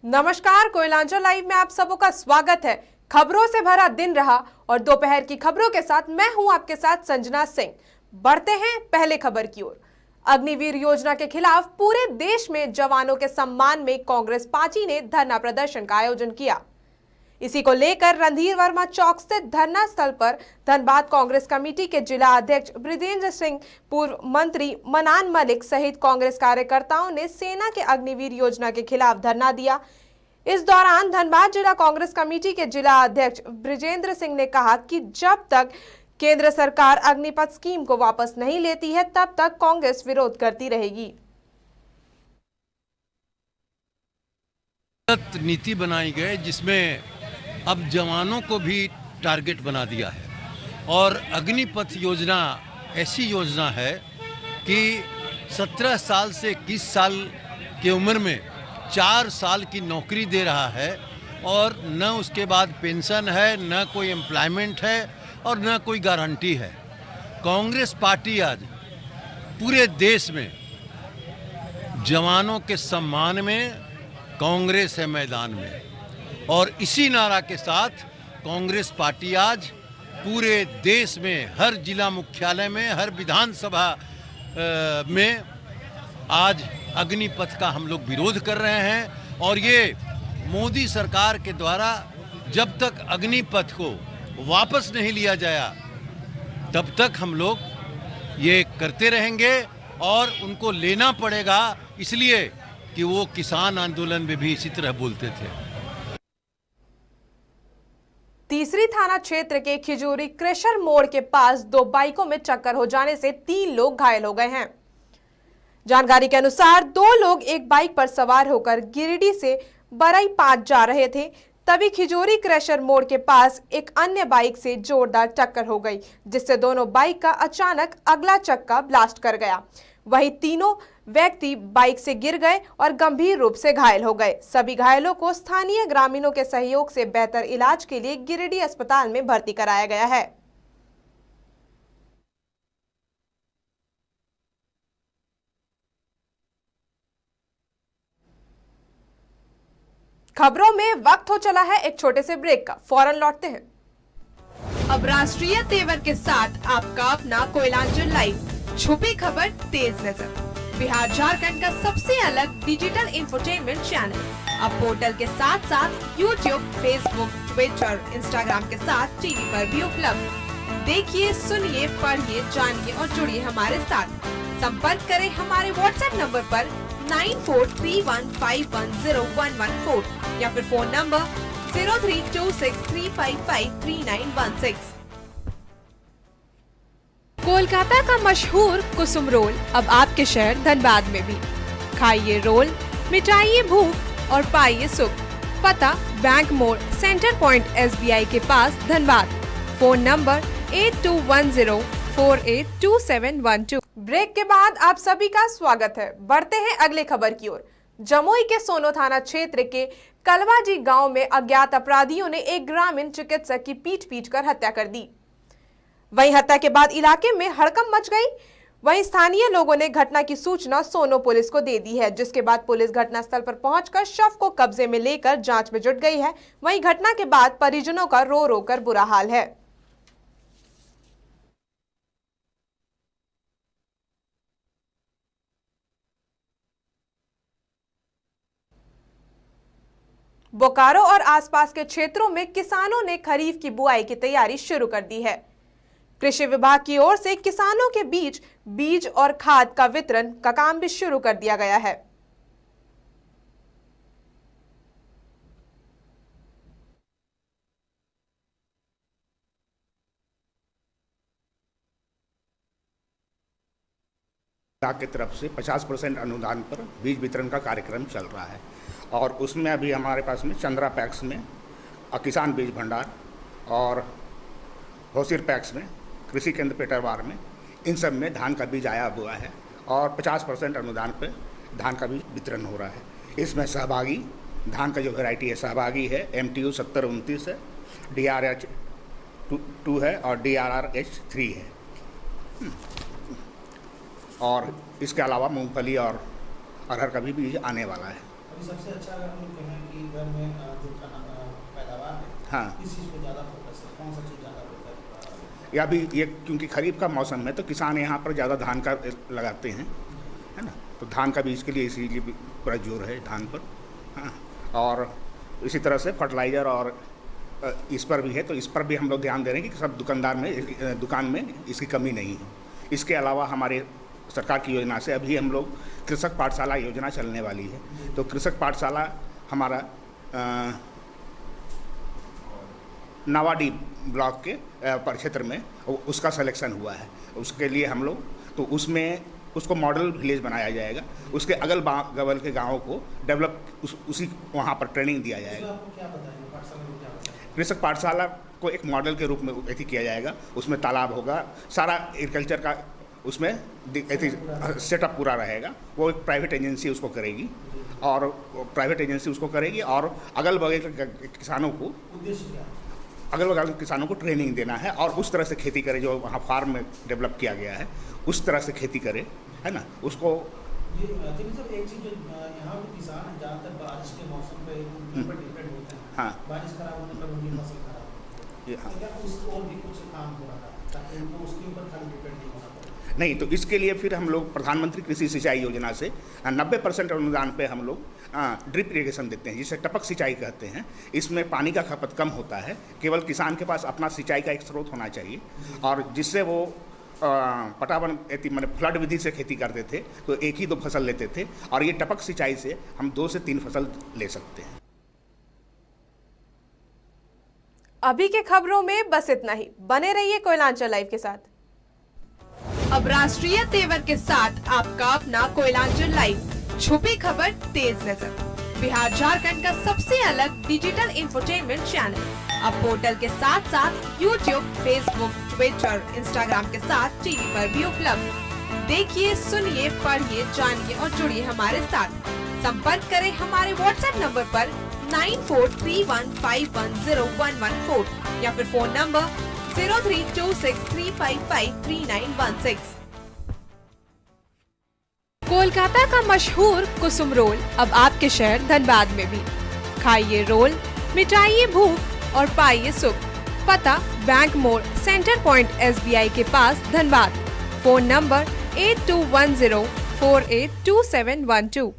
नमस्कार, कोयलांचल लाइव में आप सबों का स्वागत है। खबरों से भरा दिन रहा और दोपहर की खबरों के साथ मैं हूं आपके साथ संजना सिंह। बढ़ते हैं पहले खबर की ओर। अग्निवीर योजना के खिलाफ पूरे देश में जवानों के सम्मान में कांग्रेस पार्टी ने धरना प्रदर्शन का आयोजन किया। इसी को लेकर रणधीर वर्मा चौक स्थित धरना स्थल पर धनबाद कांग्रेस कमेटी के जिला अध्यक्ष बृजेंद्र सिंह, पूर्व मंत्री मनान मलिक सहित कांग्रेस कार्यकर्ताओं ने सेना के अग्निवीर योजना के खिलाफ धरना दिया। इस दौरान धनबाद जिला कांग्रेस कमेटी के जिला अध्यक्ष बृजेंद्र सिंह ने कहा कि जब तक केंद्र सरकार अग्निपथ स्कीम को वापस नहीं लेती है तब तक कांग्रेस विरोध करती रहेगी। नीति बनाई गई जिसमें अब जवानों को भी टारगेट बना दिया है और अग्निपथ योजना ऐसी योजना है कि 17 साल से 21 साल की उम्र में 4 साल की नौकरी दे रहा है और न उसके बाद पेंशन है, न कोई एम्प्लॉयमेंट है और न कोई गारंटी है। कांग्रेस पार्टी आज पूरे देश में जवानों के सम्मान में कांग्रेस है मैदान में, और इसी नारा के साथ कांग्रेस पार्टी आज पूरे देश में हर जिला मुख्यालय में, हर विधानसभा में आज अग्निपथ का हम लोग विरोध कर रहे हैं। और ये मोदी सरकार के द्वारा जब तक अग्निपथ को वापस नहीं लिया जाया तब तक हम लोग ये करते रहेंगे और उनको लेना पड़ेगा, इसलिए कि वो किसान आंदोलन में भी इसी तरह बोलते थे। तीसरी थाना क्षेत्र के खिजूरी क्रेशर मोड़ के पास 2 बाइकों में टक्कर हो जाने से 3 लोग घायल हो गए हैं। जानकारी के अनुसार 2 लोग एक बाइक पर सवार होकर गिरिडीह से बरई पास जा रहे थे, तभी खिजूरी क्रेशर मोड़ के पास एक अन्य बाइक से जोरदार टक्कर हो गई, जिससे दोनों बाइक का अचानक अगला चक्का ब्लास्ट कर गया। वहीं तीनों व्यक्ति बाइक से गिर गए और गंभीर रूप से घायल हो गए। सभी घायलों को स्थानीय ग्रामीणों के सहयोग से बेहतर इलाज के लिए गिरिडीह अस्पताल में भर्ती कराया गया है। खबरों में वक्त हो चला है एक छोटे से ब्रेक का, फौरन लौटते हैं। अब राष्ट्रीय तेवर के साथ आपका अपना कोयलांचल लाइव, छुपी खबर तेज नजर, बिहार झारखंड का सबसे अलग डिजिटल इंफोटेनमेंट चैनल। अब पोर्टल के साथ साथ यूट्यूब, फेसबुक, ट्विटर, इंस्टाग्राम के साथ टीवी पर भी उपलब्ध। देखिए, सुनिए, पढ़िए, जानिए और जुड़िए हमारे साथ। संपर्क करें हमारे व्हाट्सएप नंबर पर 9431510114 या फिर फोन नंबर 032635533916। कोलकाता का मशहूर कुसुम रोल अब आपके शहर धनबाद में भी। खाइए रोल, मिटाइए भूख और पाइए सुख। पता बैंक मोड़, सेंटर पॉइंट SBI के पास धनबाद। Phone number 8210482712। ब्रेक के बाद आप सभी का स्वागत है। बढ़ते हैं अगले खबर की ओर। जमुई के सोनो थाना क्षेत्र के कलवाजी गांव में अज्ञात अपराधियों ने एक ग्रामीण चिकित्सक की पीट कर हत्या कर दी। वहीं हत्या के बाद इलाके में हड़कंप मच गई। वहीं स्थानीय लोगों ने घटना की सूचना सोनो पुलिस को दे दी है, जिसके बाद पुलिस घटनास्थल पर पहुंचकर शव को कब्जे में लेकर जांच में जुट गई है। वहीं घटना के बाद परिजनों का रो रो कर बुरा हाल है। बोकारो और आसपास के क्षेत्रों में किसानों ने खरीफ की बुआई की तैयारी शुरू कर दी है। कृषि विभाग की ओर से किसानों के बीच बीज और खाद का वितरण का काम भी शुरू कर दिया गया है। विभाग की तरफ से 50% अनुदान पर बीज वितरण का कार्यक्रम चल रहा है और उसमें अभी हमारे पास में चंद्रा पैक्स में किसान बीज भंडार और होसिर पैक्स में कृषि केंद्र पेटरवार में, इन सब में धान का बीज आया हुआ है और 50% अनुदान पर धान का बीज वितरण हो रहा है। इसमें सहभागी धान का जो वैरायटी है सहभागी है MTU 7029 है, DRH 2 है और DRRH 3 है। और इसके अलावा मूंगफली और अरहर का भी बीज आने वाला है। अभी सबसे अच्छा अगर हम कहें कि भर में जो पैदावार है, हाँ। इस चीज़ पे ज़्यादा फोकस है, कौन सा चीज़ ज़्यादा होता है? या भी ये क्योंकि खरीफ का मौसम है तो किसान यहाँ पर ज़्यादा धान का लगाते हैं, है ना, तो धान का बीज के लिए इसीलिए भी पूरा जोर है धान पर। हाँ, और इसी तरह से फर्टिलाइज़र और इस पर भी है, तो इस पर भी हम लोग ध्यान दे रहे हैं कि सब दुकान में इसकी कमी नहीं है। इसके अलावा हमारे सरकार की योजना से अभी हम लोग कृषक पाठशाला योजना चलने वाली है, तो कृषक पाठशाला हमारा नावाडी ब्लॉक के परिक्षेत्र में उसका सिलेक्शन हुआ है। उसके लिए हम लोग तो उसमें उसको मॉडल विलेज बनाया जाएगा, उसके अगल बगल के गाँवों को डेवलप उसी वहाँ पर ट्रेनिंग दिया जाएगा। आपको क्या बताएंगे पाठशाला में, क्या बताएंगे? कृषक पाठशाला को एक मॉडल के रूप में एथी किया जाएगा, उसमें तालाब होगा, सारा एग्रीकल्चर का उसमें सेटअप पूरा रहेगा। वो एक प्राइवेट एजेंसी उसको करेगी और अगल बगल के किसानों को, उद्देश्य क्या है? अगल बगल के किसानों को ट्रेनिंग देना है और उस तरह से खेती करे जो वहाँ फार्म में डेवलप किया गया है, उस तरह से खेती करे, है ना। उसको जी सब एक चीज़ जो यहाँ के किसान हैं ज़्यादातर बारिश के मौसम पे डिपेंड होते हैं। हाँ। बारिश खराब होने पर उनकी फसल खराब होती है। हाँ। तो क्या उस और भी कुछ काम हो रहा है ताकि उनको उसके ऊपर खाली डिपेंड नहीं होना पड़े? नहीं, तो इसके लिए फिर हम लोग प्रधानमंत्री कृषि सिंचाई योजना से 90% अनुदान पे हम लोग ड्रिप इरिगेशन देते हैं, जिसे टपक सिंचाई कहते हैं। इसमें पानी का खपत कम होता है, केवल किसान के पास अपना सिंचाई का एक स्रोत होना चाहिए और जिससे वो पटावन मैंने फ्लड विधि से खेती करते थे तो एक ही 2 फसल लेते थे, और ये टपक सिंचाई से हम 2 से 3 फसल ले सकते हैं। अभी के खबरों में बस इतना ही। बने रहिए कोयलांचल लाइव के साथ। अब राष्ट्रीय तेवर के साथ आपका अपना कोयलांचल लाइव, छुपी खबर तेज नजर, बिहार झारखंड का सबसे अलग डिजिटल इंफोटेनमेंट चैनल। अब पोर्टल के साथ साथ यूट्यूब, फेसबुक, ट्विटर, इंस्टाग्राम के साथ टीवी पर भी उपलब्ध। देखिए, सुनिए, पढ़िए, जानिए और जुड़िए हमारे साथ। संपर्क करें हमारे व्हाट्सएप नंबर पर 9431510114 या फिर फोन नंबर 032635533916। कोलकाता का मशहूर कुसुम रोल अब आपके शहर धनबाद में भी। खाइए रोल, मिटाइए भूख और पाइए सुख। पता बैंक मोड़, सेंटर पॉइंट SBI के पास, धनबाद। Phone number 8210482712।